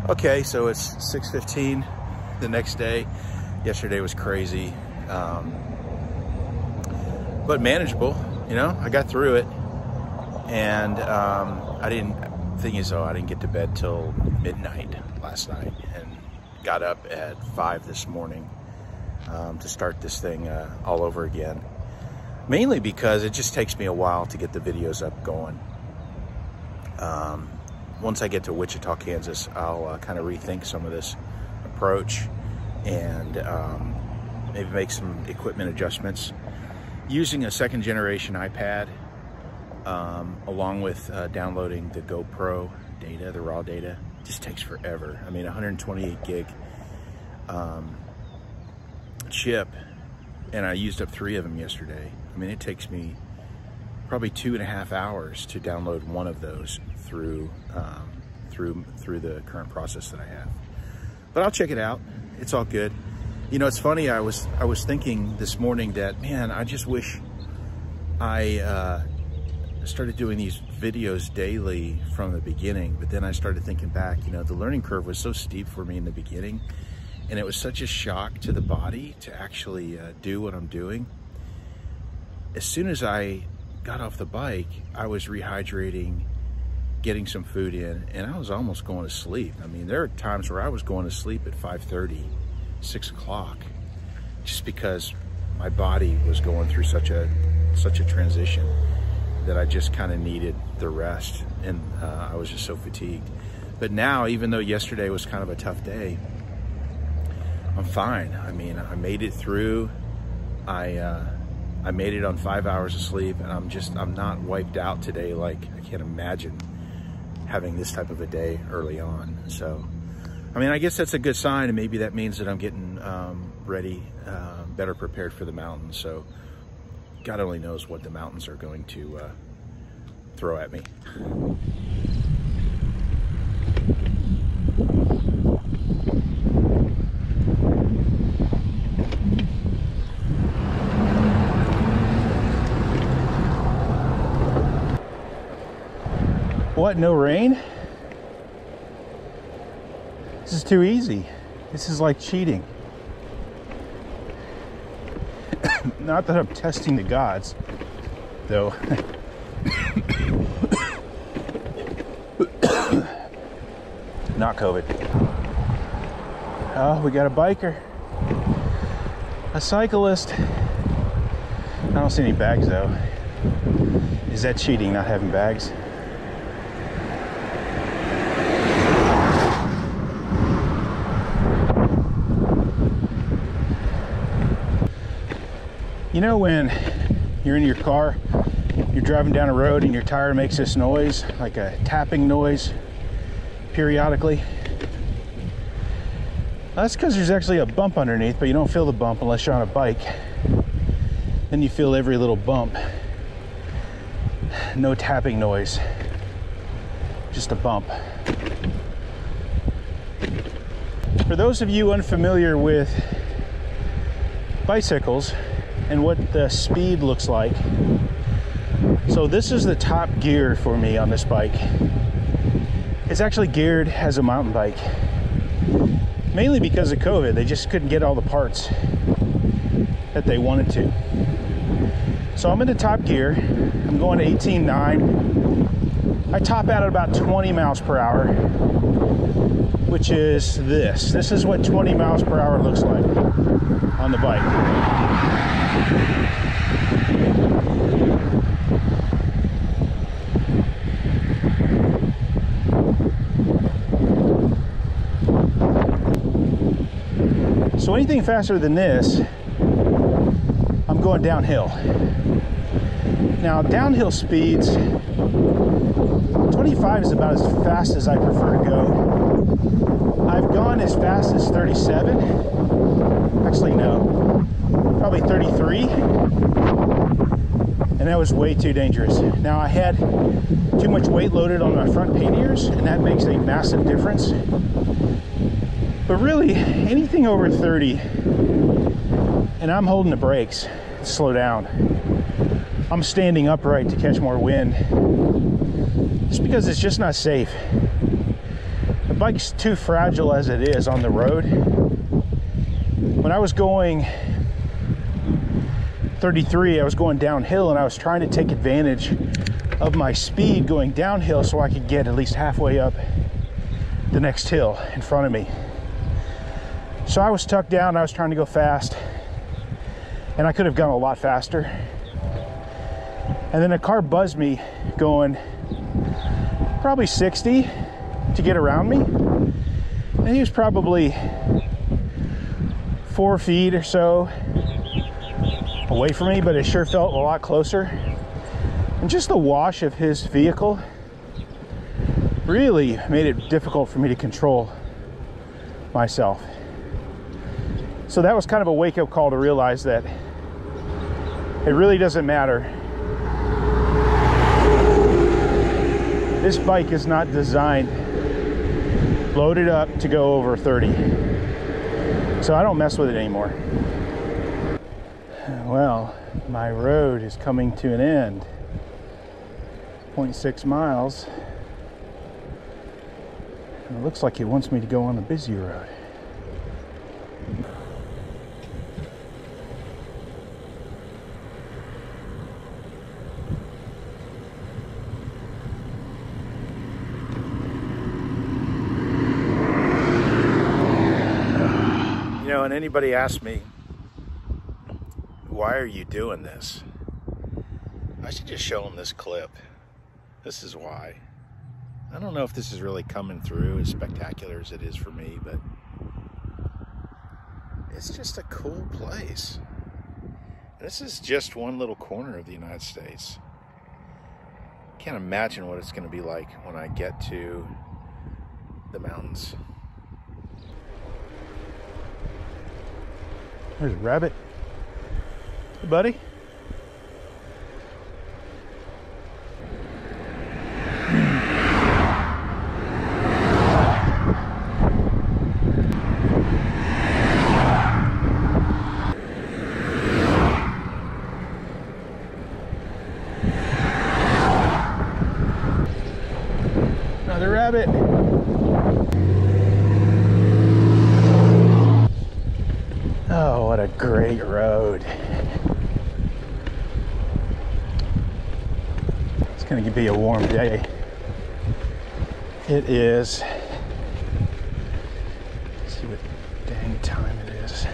Okay, so it's 6:15 the next day. Yesterday was crazy, but manageable. You know, I got through it, and I didn't get to bed till midnight last night, and got up at 5 this morning to start this thing all over again. Mainly because it just takes me a while to get the videos up going. Once I get to Wichita, Kansas, I'll kind of rethink some of this approach and maybe make some equipment adjustments. Using a second generation iPad, along with downloading the GoPro data, the raw data, just takes forever. I mean, 128 gig chip, and I used up 3 of them yesterday. I mean, it takes me probably 2.5 hours to download one of those through the current process that I have. But I'll check it out. It's all good. You know, it's funny. I was thinking this morning that, man, I just wish I started doing these videos daily from the beginning. But then I started thinking back. You know, the learning curve was so steep for me in the beginning, and it was such a shock to the body to actually do what I'm doing. As soon as I got off the bike, I was rehydrating, getting some food in, and I was almost going to sleep. I mean, there are times where I was going to sleep at 5:30, 6 o'clock, just because my body was going through such a transition that I just kind of needed the rest, and I was just so fatigued. But now, even though yesterday was kind of a tough day, I'm fine. I mean, I made it through. I made it on 5 hours of sleep, and I'm not wiped out today. Like, I can't imagine having this type of a day early on. So, I mean, I guess that's a good sign, and maybe that means that I'm getting ready, better prepared for the mountains. So God only knows what the mountains are going to throw at me. What, no rain? This is too easy. This is like cheating. Not that I'm testing the gods, though. Not COVID. Oh, we got a biker. A cyclist. I don't see any bags, though. Is that cheating, not having bags? You know, when you're in your car, you're driving down a road and your tire makes this noise, like a tapping noise, periodically? That's because there's actually a bump underneath, but you don't feel the bump unless you're on a bike. Then you feel every little bump. No tapping noise, just a bump. For those of you unfamiliar with bicycles and what the speed looks like, so this is the top gear for me on this bike. It's actually geared as a mountain bike, mainly because of COVID. They just couldn't get all the parts that they wanted to. So I'm in the top gear. I'm going to 18.9. I top out at about 20 miles per hour, which is this. This is what 20 miles per hour looks like on the bike. So anything faster than this, I'm going downhill. Now, downhill speeds, 25 is about as fast as I prefer to go. I've gone as fast as 37. Actually, no, probably 33. And that was way too dangerous. Now, I had too much weight loaded on my front panniers, and that makes a massive difference. But really, anything over 30, and I'm holding the brakes to slow down. I'm standing upright to catch more wind, just because it's just not safe. The bike's too fragile as it is on the road. When I was going 33, I was going downhill, and I was trying to take advantage of my speed going downhill so I could get at least halfway up the next hill in front of me. So I was tucked down, I was trying to go fast, and I could have gone a lot faster. And then a car buzzed me going probably 60 to get around me. And he was probably 4 feet or so away from me, but it sure felt a lot closer. And just the wash of his vehicle really made it difficult for me to control myself. So that was kind of a wake-up call to realize that it really doesn't matter. This bike is not designed loaded up to go over 30. So I don't mess with it anymore. Well, my road is coming to an end. 0.6 miles. And it looks like it wants me to go on the busy road. You know, and anybody asks me, why are you doing this? I should just show them this clip. This is why. I don't know if this is really coming through as spectacular as it is for me, but it's just a cool place. This is just one little corner of the United States. Can't imagine what it's going to be like when I get to the mountains. There's a rabbit. Hey, buddy. Another rabbit. Oh, what a great road. It's going to be a warm day. It is. Let's see what dang time it is.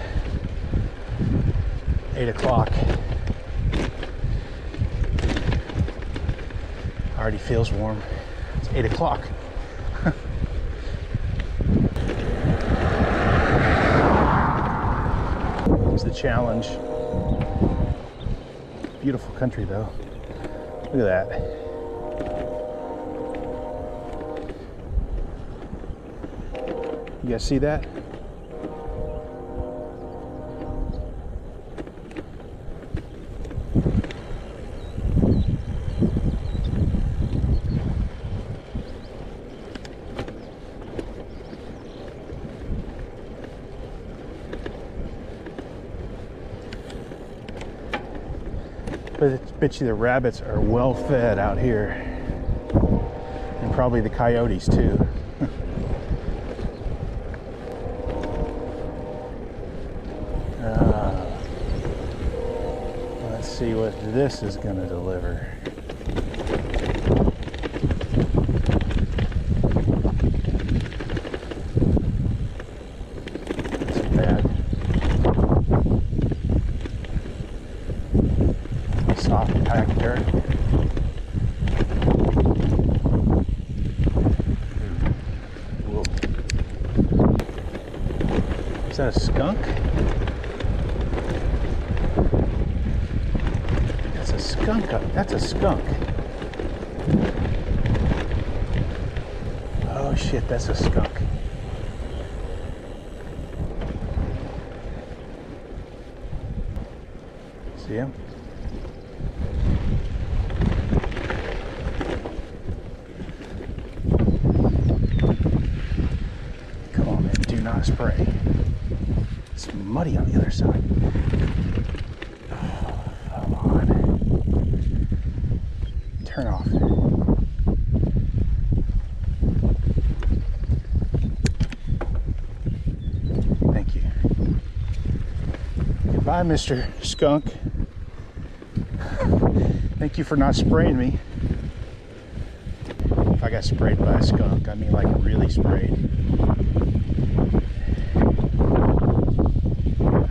8 o'clock. Already feels warm. It's 8 o'clock. It's the challenge. Beautiful country though. Look at that. You guys see that? But I bet you the rabbits are well fed out here. And probably the coyotes too. Let's see what this is going to deliver. That's bad. Soft packed dirt. Whoa. Is that a skunk? That's a skunk. That's a skunk. Oh shit, that's a skunk. See him? Come on, man, do not spray. It's muddy on the other side. Oh, come on. Turn off. Bye, Mr. Skunk. Thank you for not spraying me. If I got sprayed by a skunk, I mean like really sprayed. I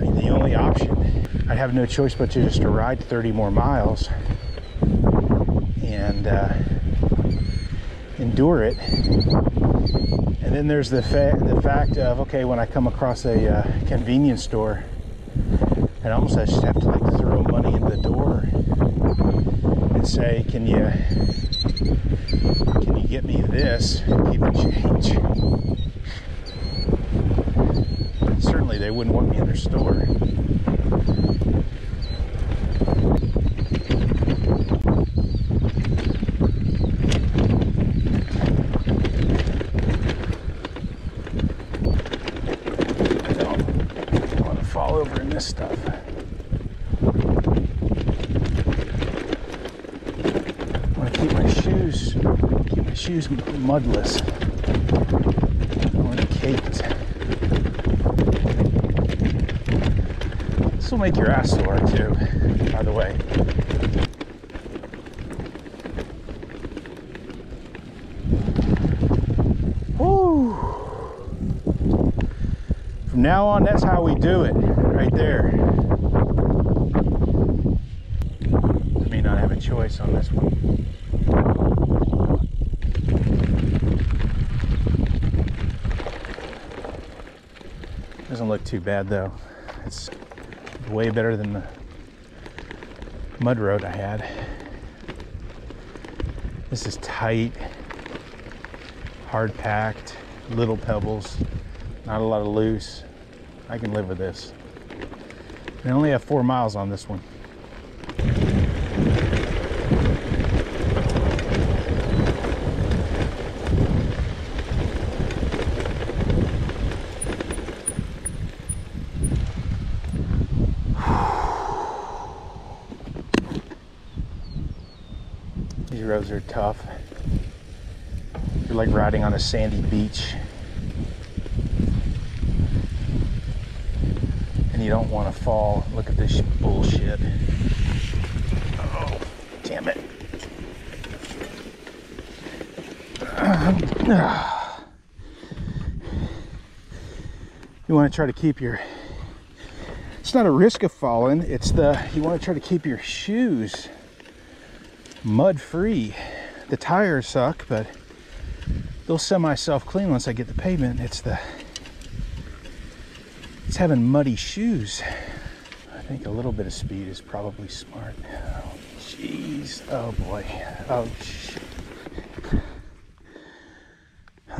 mean, the only option, I'd have no choice but to just to ride 30 more miles and endure it. And then there's the fact of, okay, when I come across a convenience store, and almost I just have to like throw money in the door and say, can you get me this? Keep the change. Certainly they wouldn't want me in their store. I don't want to fall over in this stuff. Shoes mudless. I want it caked. This will make your ass sore too, by the way. Woo! From now on, that's how we do it, right there. I may not have a choice on this one. Doesn't look too bad though. It's way better than the mud road I had. This is tight, hard packed, little pebbles, not a lot of loose. I can live with this. I only have 4 miles on this one. These roads are tough. You're like riding on a sandy beach. And you don't want to fall. Look at this bullshit. Oh, damn it. You want to try to keep your... It's not a risk of falling. It's you want to try to keep your shoes mud free. The tires suck, but they'll semi self-clean once I get the pavement. It's having muddy shoes. I think a little bit of speed is probably smart. Oh jeez, oh boy, oh shit.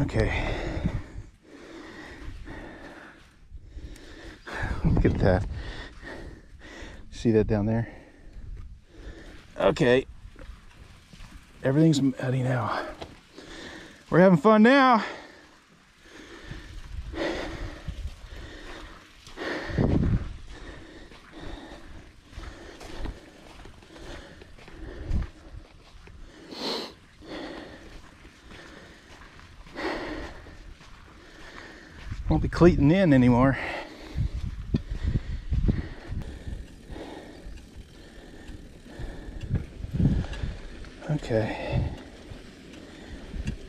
Okay, look at that. See that down there? Okay, everything's muddy now. We're having fun now. Won't be cleating in anymore. Okay.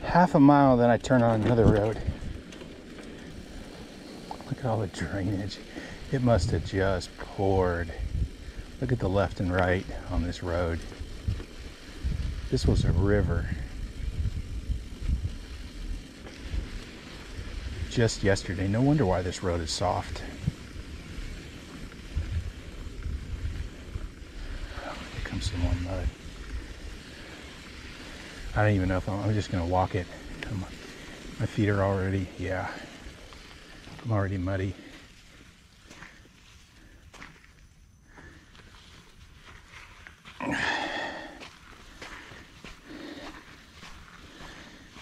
Half a mile, then I turn on another road. Look at all the drainage. It must have just poured. Look at the left and right on this road. This was a river. Just yesterday. No wonder why this road is soft. Here comes some more mud. I don't even know if I'm just gonna walk it. My feet are already, yeah, I'm already muddy.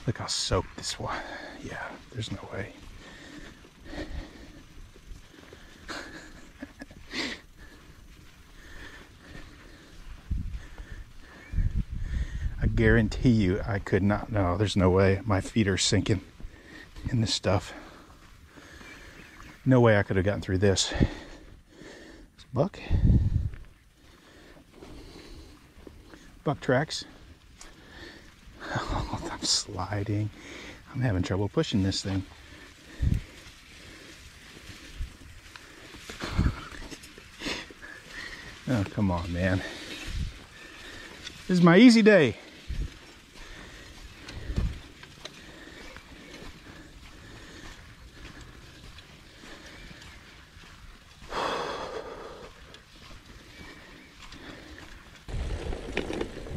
Look how soaked this was. Yeah, there's no way. I guarantee you I could not. No, there's no way. My feet are sinking in this stuff. No way I could have gotten through this. Buck. Buck tracks. Oh, I'm sliding. I'm having trouble pushing this thing. Oh, come on, man. This is my easy day.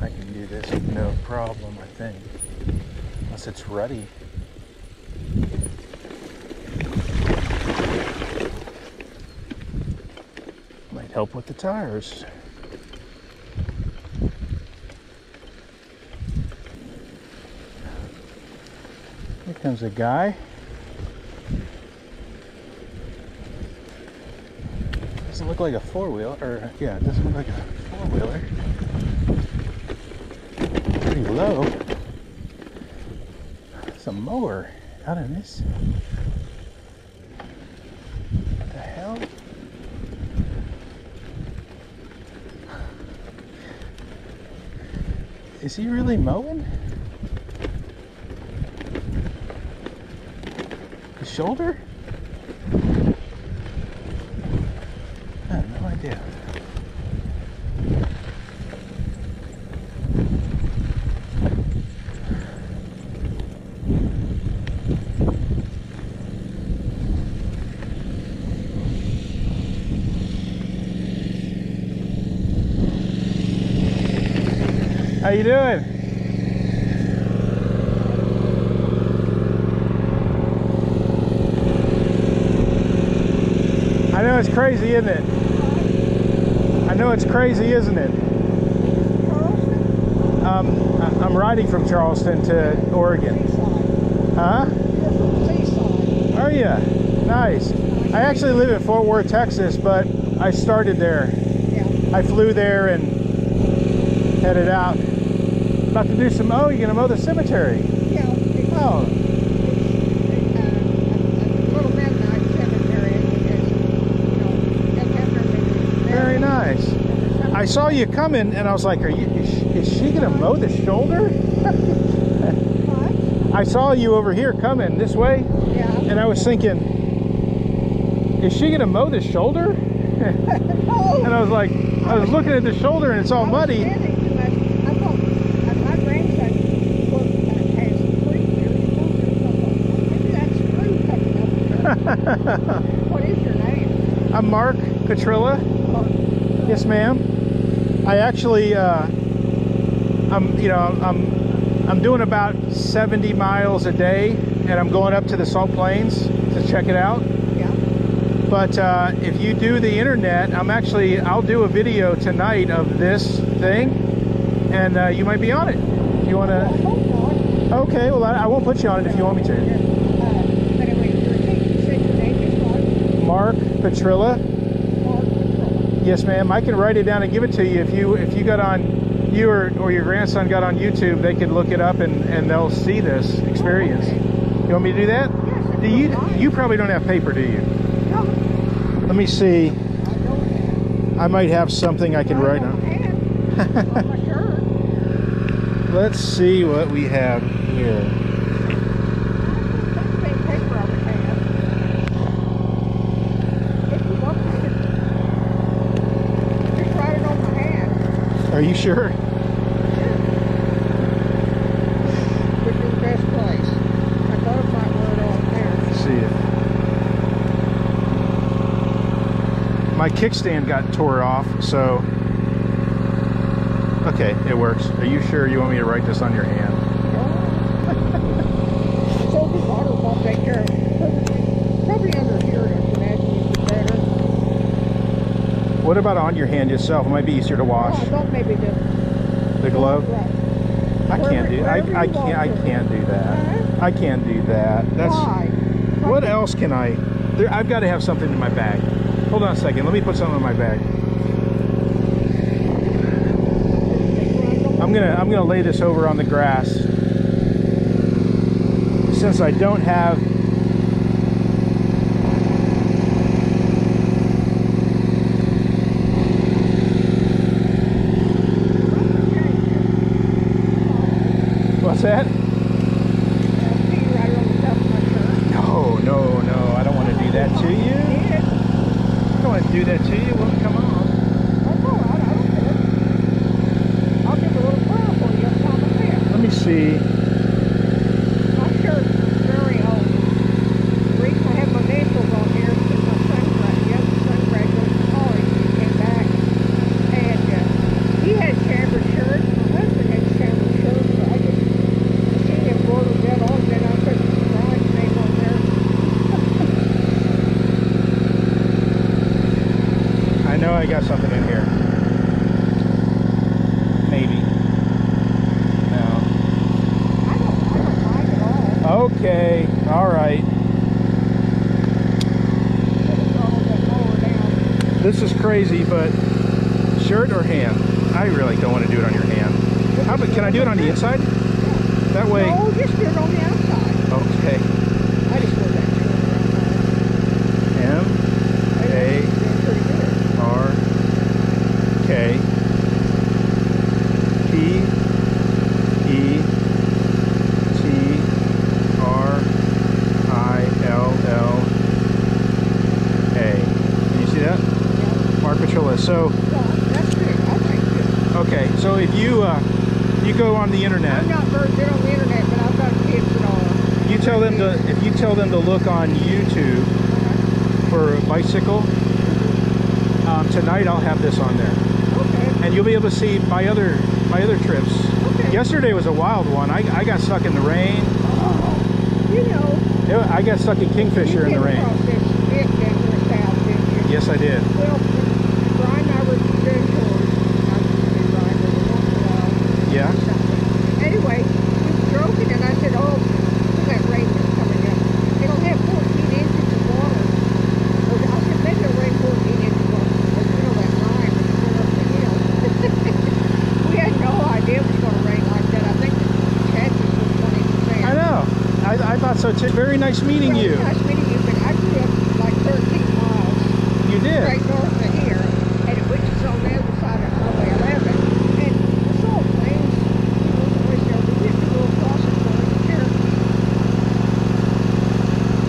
I can do this with no problem, I think. Unless it's ruddy. Might help with the tires. Here comes a guy. Doesn't look like a four-wheeler, or yeah, it doesn't look like a four-wheeler. Pretty low. It's a mower out in this. What the hell? Is he really mowing? The shoulder? I have no idea. How you doing? I know it's crazy, isn't it? I know it's crazy, isn't it? I'm riding from Charleston to Oregon. Huh? Are you? Nice. I actually live in Fort Worth, Texas, but I started there. I flew there and headed out. About to do some, oh, you're gonna mow the cemetery? Yeah. Oh. Little midnight cemetery. Very nice. I saw you coming and I was like, is she gonna mow the shoulder? What? I saw you over here coming this way. Yeah. And I was thinking, is she gonna mow the shoulder? Oh. And I was like, I was looking at the shoulder and it's all muddy. I thought my grandson has 3 years. Maybe that's screw coming up there. What is your name? I'm Mark Petrilla. Yes, ma'am. I actually, I'm doing about 70 miles a day, and I'm going up to the Salt Plains to check it out. Yeah. But if you do the internet, I'll do a video tonight of this thing, and you might be on it. If you want to. Okay, well, I won't put you on it if you want me to. But anyway, you said your name is what? Mark Petrilla. Mark Petrilla. Yes, ma'am. I can write it down and give it to you. If you got on, you or your grandson got on YouTube, they could look it up and they'll see this experience. Okay. You want me to do that? Yes. You probably don't have paper, do you? No. Let me see. I don't. I might have something I can write on. On my shirt. Let's see what we have here. Paper I would have. If you want to, just write it on my hand. Are you sure? Which is the best place. I thought it might word on there. Let's see it. My kickstand got tore off, so okay, it works. Are you sure you want me to write this on your hand? So the water won't take care of it. Probably under here, I imagine it's better. What about on your hand yourself? It might be easier to wash. Oh, don't maybe The glove? Right. I can't do. I Wherever you can't. I want to. can't do that. I can't do that. That's. Why? What else can I? I've got to have something in my bag. Hold on a second. Let me put something in my bag. I'm gonna lay this over on the grass. Since I don't have. do that to you? Well, come on. That's all right, I don't care. I'll give a little prayer for you every time I see it. Let me see. My shirt is very old. The reason I have my initials on here is because my son graduated from college and he came back. And he had chambered shirts. My husband had chambered shirts. So I just seen him bordered that on, then I put Brian's name on there. I know I got something in here. Maybe. No. I don't mind at all. Okay. All right. This is crazy, but shirt or hand? I really don't want to do it on your hand. How about, can I do it on the inside? That way. No, just do it on the outside. Okay. I just put that M-A-R-K P-E-T-R-I-L-L-A. Can you see that? Mark Petrilla. So, that's good. I think good. okay, so if you you go on the internet, I'm not very good on the internet, but I've got kids that are. you tell them to, if you tell them to look on YouTube for a bicycle, tonight I'll have this on there, Okay. and you'll be able to see my other trips. Okay. Yesterday was a wild one. I got stuck in the rain. Oh, you know. I got stuck in Kingfisher in the rain. You came across this bit down here south, didn't you? Yes, I did. Well, Brian and I were doing tours. I used to be Brian every once in a while. Yeah. Something. Anyway, we were joking, and I said, oh, look at that rain that's coming up. It'll have 14 inches of water. I said, maybe it'll rain 14 inches of water. You know that line when you go up the hill. We had no idea it was going to rain like that. I think the chances were 20%. I know. I thought so too. Very nice meeting Well, you. it's nice meeting you, but I grew up like 13 miles You did. straight north of here, which is on the other side of Highway 11. And the salt plains, always there, but we had to go across it for a year.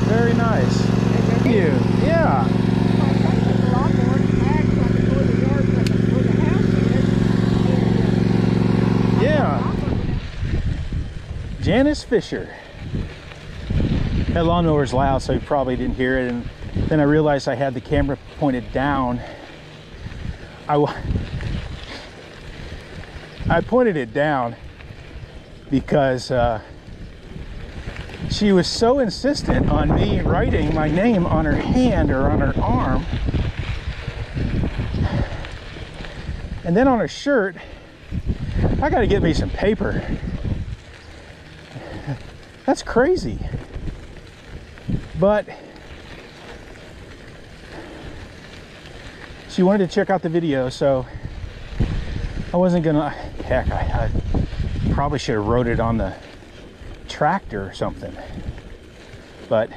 Very nice. And then You. Yeah. my son took a lawnmower and back so I could go to the yard where the house is. And, Yeah. Janice Fisher. That lawnmower's loud, so you probably didn't hear it. And then I realized I had the camera pointed down. I pointed it down because she was so insistent on me writing my name on her hand or on her arm. And then on her shirt, I gotta get me some paper. That's crazy. But she wanted to check out the video, so I wasn't gonna, heck, I probably should have wrote it on the tractor or something. But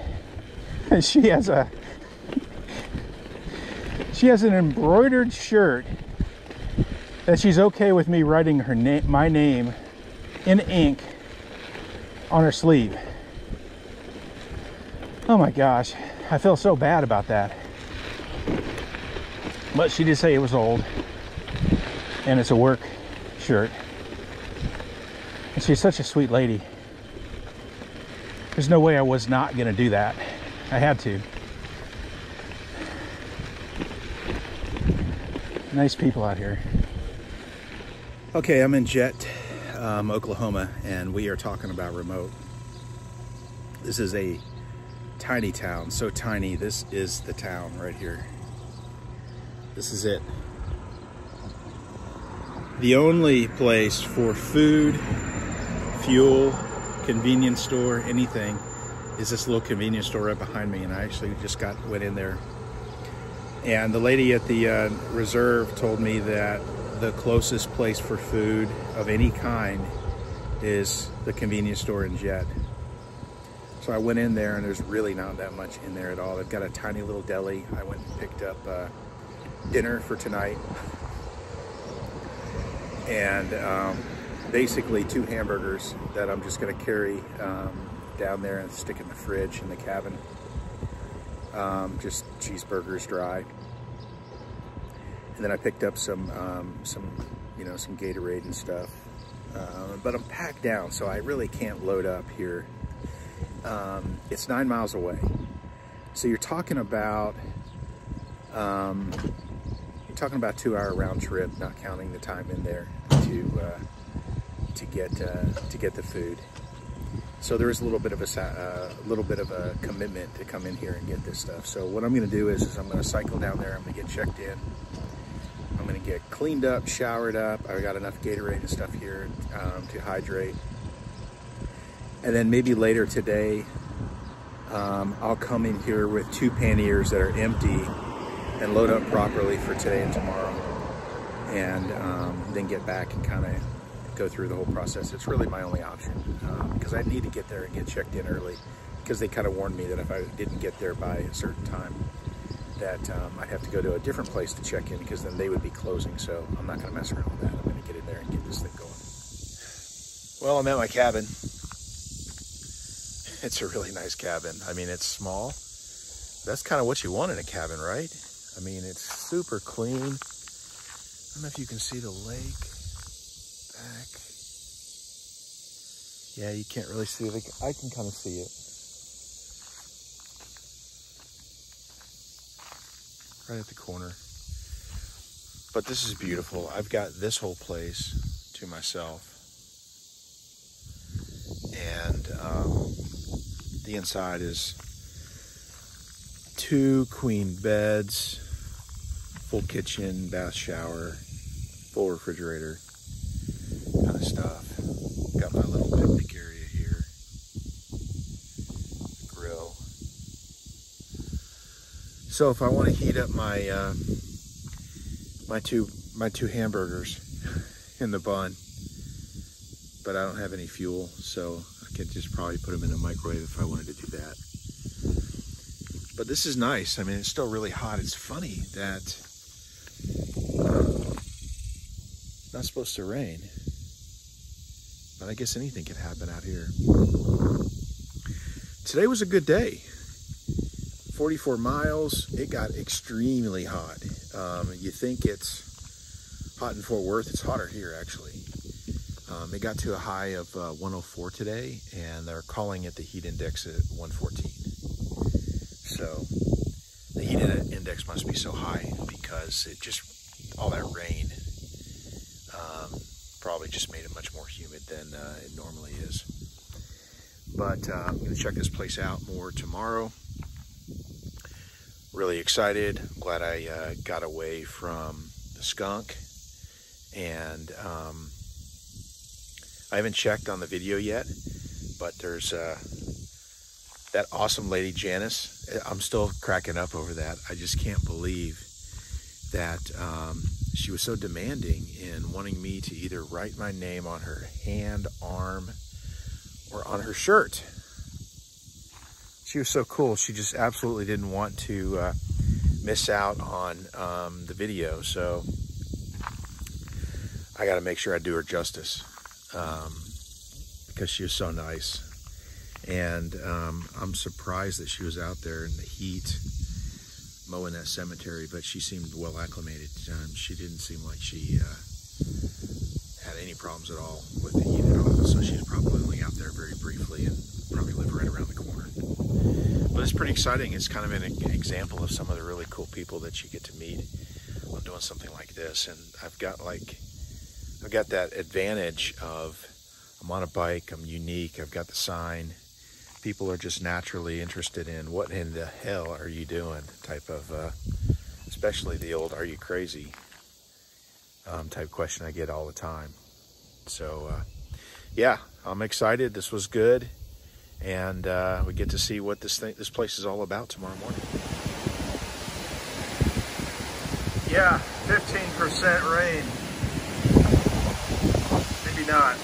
she has an embroidered shirt that she's okay with me writing her my name in ink on her sleeve. Oh my gosh, I feel so bad about that. But she did say it was old and it's a work shirt. And she's such a sweet lady. There's no way I was not gonna do that. I had to. Nice people out here. Okay, I'm in Jet, Oklahoma, and we are talking about remote. This is a tiny town, so tiny. This is the town right here. This is it. The only place for food, fuel, convenience store, anything, is this little convenience store right behind me, and I actually just went in there. And the lady at the reserve told me that the closest place for food of any kind is the convenience store in Jet. So I went in there, and there's really not that much in there at all. They've got a tiny little deli. I went and picked up dinner for tonight, and basically 2 hamburgers that I'm just going to carry down there and stick in the fridge in the cabin. Just cheeseburgers dry. And then I picked up some Gatorade and stuff. But I'm packed down, so I really can't load up here. It's 9 miles away. So you're talking about 2-hour round trip, not counting the time in there to get the food. So there is a little bit of a commitment to come in here and get this stuff. So what I'm going to do is I'm going to cycle down there. I'm going to get checked in. I'm going to get cleaned up, showered up. I got enough Gatorade and stuff here to hydrate. And then maybe later today, I'll come in here with 2 panniers that are empty and load up properly for today and tomorrow. And then get back and kind of go through the whole process. It's really my only option because I need to get there and get checked in early, because they kind of warned me that if I didn't get there by a certain time, that I'd have to go to a different place to check in, because then they would be closing. So I'm not going to mess around with that. I'm going to get in there and get this thing going. Well, I'm at my cabin. It's a really nice cabin. I mean, it's small. That's kind of what you want in a cabin, right? I mean, it's super clean. I don't know if you can see the lake back. Yeah, you can't really see it. I can kind of see it. Right at the corner. But this is beautiful. I've got this whole place to myself. And the inside is 2 queen beds, full kitchen, bath, shower, full refrigerator kind of stuff. Got my little picnic area here, grill. So if I want to heat up my my two hamburgers in the bun, but I don't have any fuel, so I could just probably put them in a microwave if I wanted to do that. But this is nice. I mean, it's still really hot. It's funny that it's not supposed to rain, but I guess anything can happen out here. Today was a good day. 44 miles. It got extremely hot. You think it's hot in Fort Worth. It's hotter here, actually. It got to a high of 104 today, and they're calling it the heat index at 114. So the heat index must be so high because it just, all that rain probably just made it much more humid than it normally is. But I'm going to check this place out more tomorrow. Really excited. I'm glad I got away from the skunk. And I haven't checked on the video yet, but there's that awesome lady Janice. I'm still cracking up over that. I just can't believe that she was so demanding in wanting me to either write my name on her hand, arm, or on her shirt. She was so cool. She just absolutely didn't want to miss out on the video. So I got to make sure I do her justice because she was so nice. And I'm surprised that she was out there in the heat mowing that cemetery, but she seemed well acclimated. She didn't seem like she had any problems at all with the heat at all. So she's probably only out there very briefly and probably lived right around the corner. But it's pretty exciting. It's kind of an example of some of the really cool people that you get to meet while doing something like this. And I've got that advantage of I'm on a bike, I'm unique, I've got the sign. People are just naturally interested in what in the hell are you doing type of, especially the old "are you crazy" type question I get all the time. So yeah, I'm excited. This was good, and we get to see what this place is all about tomorrow morning. Yeah, 15% rain. Maybe not.